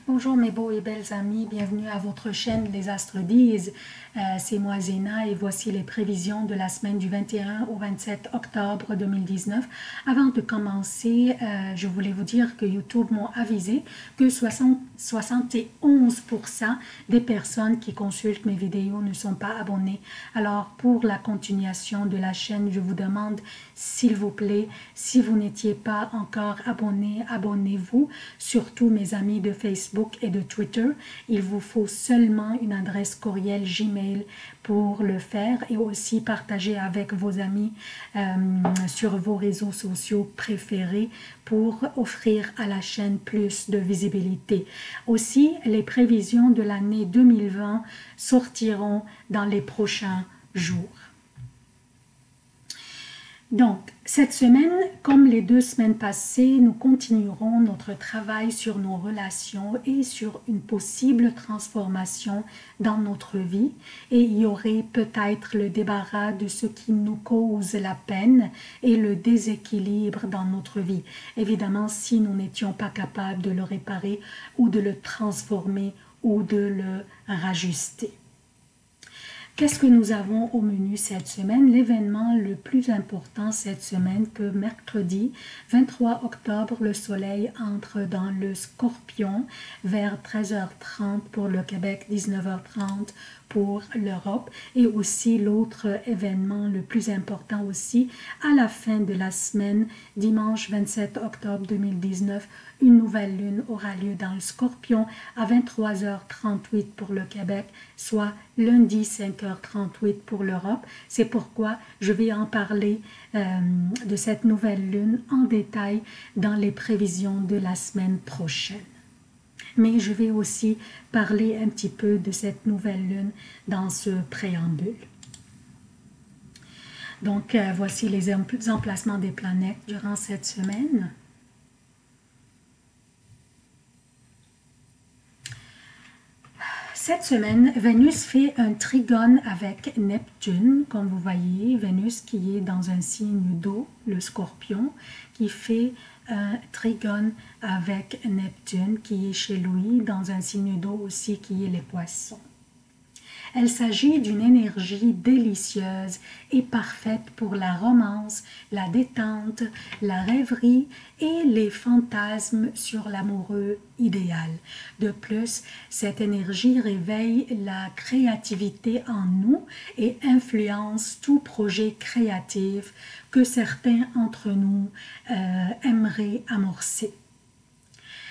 Bonjour mes beaux et belles amis, bienvenue à votre chaîne Les Astres disent. C'est moi Zéna et voici les prévisions de la semaine du 21 au 27 octobre 2019. Avant de commencer, je voulais vous dire que YouTube m'a avisé que 71% des personnes qui consultent mes vidéos ne sont pas abonnées. Alors pour la continuation de la chaîne, je vous demande s'il vous plaît, si vous n'étiez pas encore abonné, abonnez-vous, surtout mes amis de Facebook et de Twitter. Il vous faut seulement une adresse courriel Gmail pour le faire et aussi partager avec vos amis sur vos réseaux sociaux préférés pour offrir à la chaîne plus de visibilité. Aussi, les prévisions de l'année 2020 sortiront dans les prochains jours. Donc, cette semaine, comme les 2 semaines passées, nous continuerons notre travail sur nos relations et sur une possible transformation dans notre vie. Et il y aurait peut-être le débarras de ce qui nous cause la peine et le déséquilibre dans notre vie. Évidemment, si nous n'étions pas capables de le réparer ou de le transformer ou de le rajuster. Qu'est-ce que nous avons au menu cette semaine? L'événement le plus important cette semaine, que mercredi 23 octobre, le soleil entre dans le Scorpion vers 13h30 pour le Québec, 19h30 pour l'Europe. Et aussi l'autre événement le plus important aussi, à la fin de la semaine, dimanche 27 octobre 2019, une nouvelle lune aura lieu dans le Scorpion à 23h38 pour le Québec, soit lundi 5h38 pour l'Europe. C'est pourquoi je vais en parler de cette nouvelle lune en détail dans les prévisions de la semaine prochaine. Mais je vais aussi parler un petit peu de cette nouvelle lune dans ce préambule. Donc, voici les emplacements des planètes durant cette semaine. Cette semaine, Vénus fait un trigone avec Neptune, comme vous voyez, Vénus qui est dans un signe d'eau, le Scorpion, qui fait un trigone avec Neptune qui est chez lui dans un signe d'eau aussi qui est les Poissons. Il s'agit d'une énergie délicieuse et parfaite pour la romance, la détente, la rêverie et les fantasmes sur l'amoureux idéal. De plus, cette énergie réveille la créativité en nous et influence tout projet créatif que certains d'entre nous aimeraient amorcer.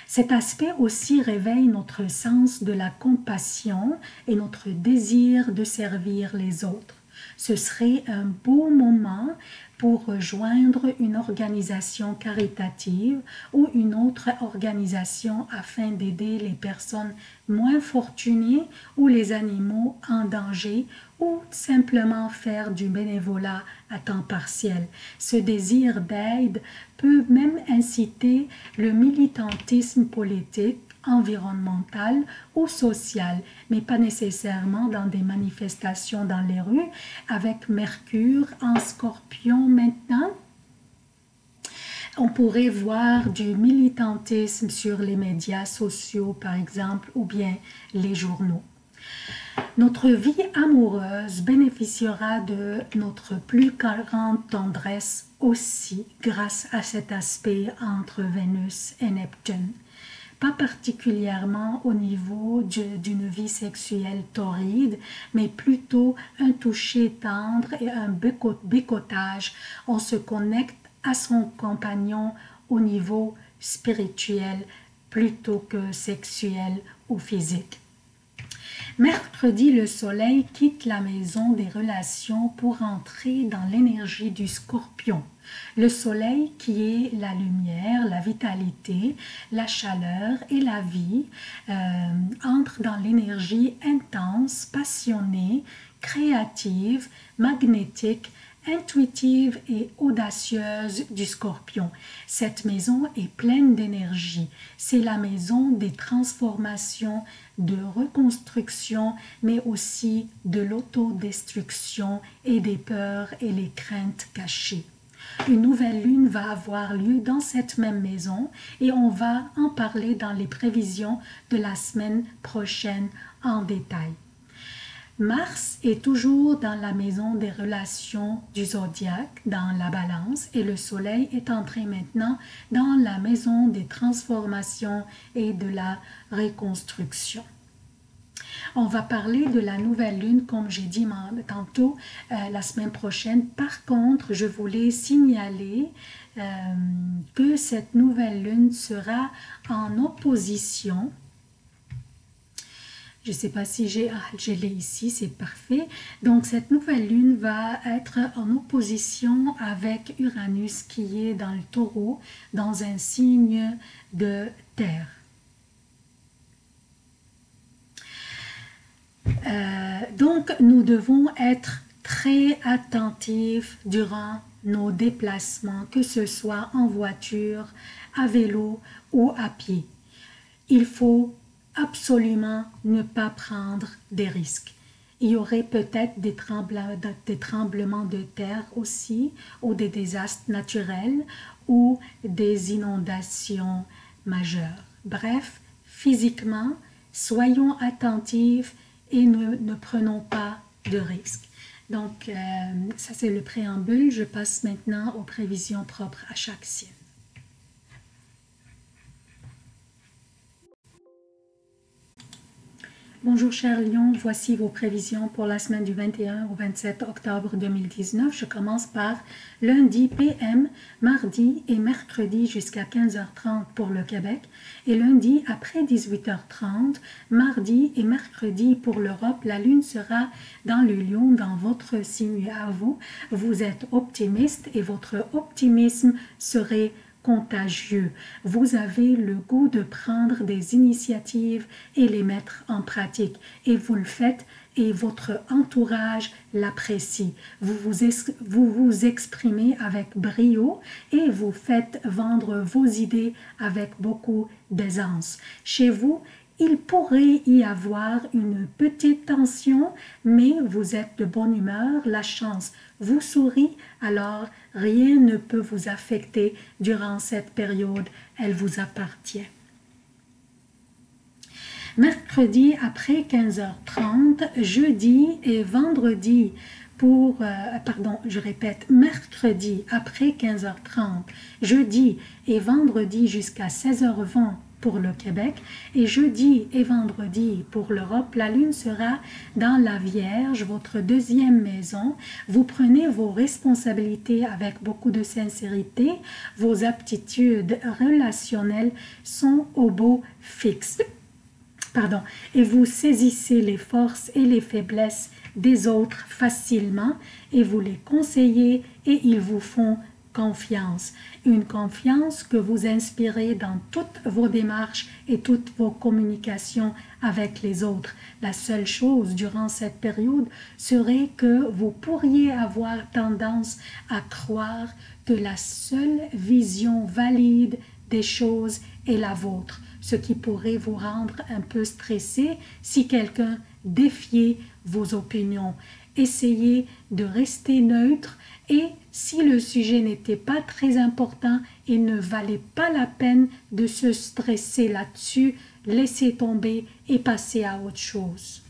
Cet aspect aussi réveille notre sens de la compassion et notre désir de servir les autres. Ce serait un beau moment pour rejoindre une organisation caritative ou une autre organisation afin d'aider les personnes moins fortunées ou les animaux en danger ou simplement faire du bénévolat à temps partiel. Ce désir d'aide peut même inciter le militantisme politique, environnemental ou social, mais pas nécessairement dans des manifestations dans les rues. Avec Mercure en Scorpion maintenant, on pourrait voir du militantisme sur les médias sociaux par exemple ou bien les journaux. Notre vie amoureuse bénéficiera de notre plus grande tendresse aussi grâce à cet aspect entre Vénus et Neptune. Pas particulièrement au niveau d'une vie sexuelle torride, mais plutôt un toucher tendre et un bécotage. On se connecte à son compagnon au niveau spirituel plutôt que sexuel ou physique. Mercredi, le soleil quitte la maison des relations pour entrer dans l'énergie du Scorpion. Le soleil qui est la lumière, la vitalité, la chaleur et la vie entre dans l'énergie intense, passionnée, créative, magnétique, intuitive et audacieuse du Scorpion. Cette maison est pleine d'énergie. C'est la maison des transformations, de reconstruction, mais aussi de l'autodestruction et des peurs et les craintes cachées. Une nouvelle lune va avoir lieu dans cette même maison et on va en parler dans les prévisions de la semaine prochaine en détail. Mars est toujours dans la maison des relations du zodiaque, dans la balance, et le soleil est entré maintenant dans la maison des transformations et de la reconstruction. On va parler de la nouvelle lune, comme j'ai dit tantôt, la semaine prochaine. Par contre, je voulais signaler que cette nouvelle lune sera en opposition. Je ne sais pas si je l'ai ici, c'est parfait. Donc, cette nouvelle lune va être en opposition avec Uranus qui est dans le taureau, dans un signe de terre. Donc, nous devons être très attentifs durant nos déplacements, que ce soit en voiture, à vélo ou à pied. Il faut absolument ne pas prendre des risques. Il y aurait peut-être des tremblements de terre aussi, ou des désastres naturels, ou des inondations majeures. Bref, physiquement, soyons attentifs et ne prenons pas de risques. Donc, ça c'est le préambule. Je passe maintenant aux prévisions propres à chaque signe. Bonjour chers lions, voici vos prévisions pour la semaine du 21 au 27 octobre 2019. Je commence par lundi PM, mardi et mercredi jusqu'à 15h30 pour le Québec et lundi après 18h30, mardi et mercredi pour l'Europe. La lune sera dans le lion, dans votre signe à vous. Vous êtes optimiste et votre optimisme serait contagieux. Vous avez le goût de prendre des initiatives et les mettre en pratique. Et vous le faites et votre entourage l'apprécie. Vous vous exprimez avec brio et vous faites vendre vos idées avec beaucoup d'aisance. Chez vous, il pourrait y avoir une petite tension, mais vous êtes de bonne humeur, la chance vous sourit, alors rien ne peut vous affecter durant cette période, elle vous appartient. Mercredi après 15h30, jeudi et vendredi mercredi après 15h30, jeudi et vendredi jusqu'à 16h20 pour le Québec et jeudi et vendredi pour l'Europe, la lune sera dans la Vierge, votre deuxième maison. Vous prenez vos responsabilités avec beaucoup de sincérité. Vos aptitudes relationnelles sont au beau fixe. Et vous saisissez les forces et les faiblesses des autres facilement et vous les conseillez et ils vous font confiance. Une confiance que vous inspirez dans toutes vos démarches et toutes vos communications avec les autres. La seule chose durant cette période serait que vous pourriez avoir tendance à croire que la seule vision valide des choses est la vôtre, ce qui pourrait vous rendre un peu stressé si quelqu'un défiait vos opinions. Essayez de rester neutre et si le sujet n'était pas très important, il ne valait pas la peine de se stresser là-dessus, laissez tomber et passer à autre chose.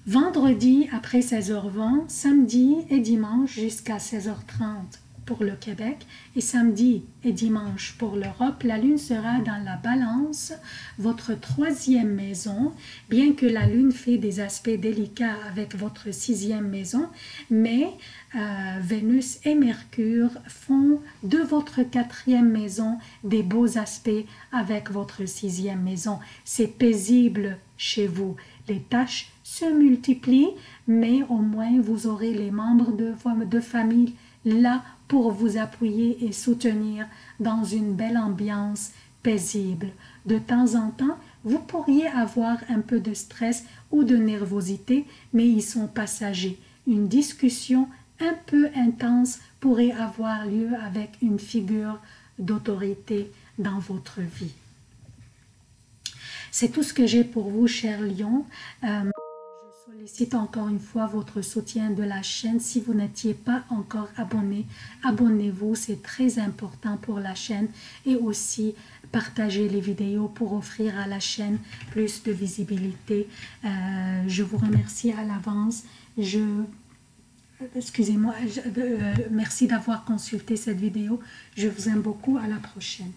Vendredi après 16h20, samedi et dimanche jusqu'à 16h30 pour le Québec et samedi et dimanche pour l'Europe, la lune sera dans la balance, votre troisième maison, bien que la lune fait des aspects délicats avec votre sixième maison, mais Vénus et Mercure font de votre quatrième maison des beaux aspects avec votre sixième maison. C'est paisible chez vous. Les tâches se multiplient, mais au moins vous aurez les membres de famille là pour vous appuyer et soutenir dans une belle ambiance paisible. De temps en temps, vous pourriez avoir un peu de stress ou de nervosité, mais ils sont passagers. Une discussion un peu intense pourrait avoir lieu avec une figure d'autorité dans votre vie. C'est tout ce que j'ai pour vous, chers lions. Je Sollicite encore une fois votre soutien de la chaîne. Si vous n'étiez pas encore abonné, abonnez-vous, c'est très important pour la chaîne, et aussi partagez les vidéos pour offrir à la chaîne plus de visibilité. Je vous remercie à l'avance. Excusez-moi, merci d'avoir consulté cette vidéo. Je vous aime beaucoup. À la prochaine.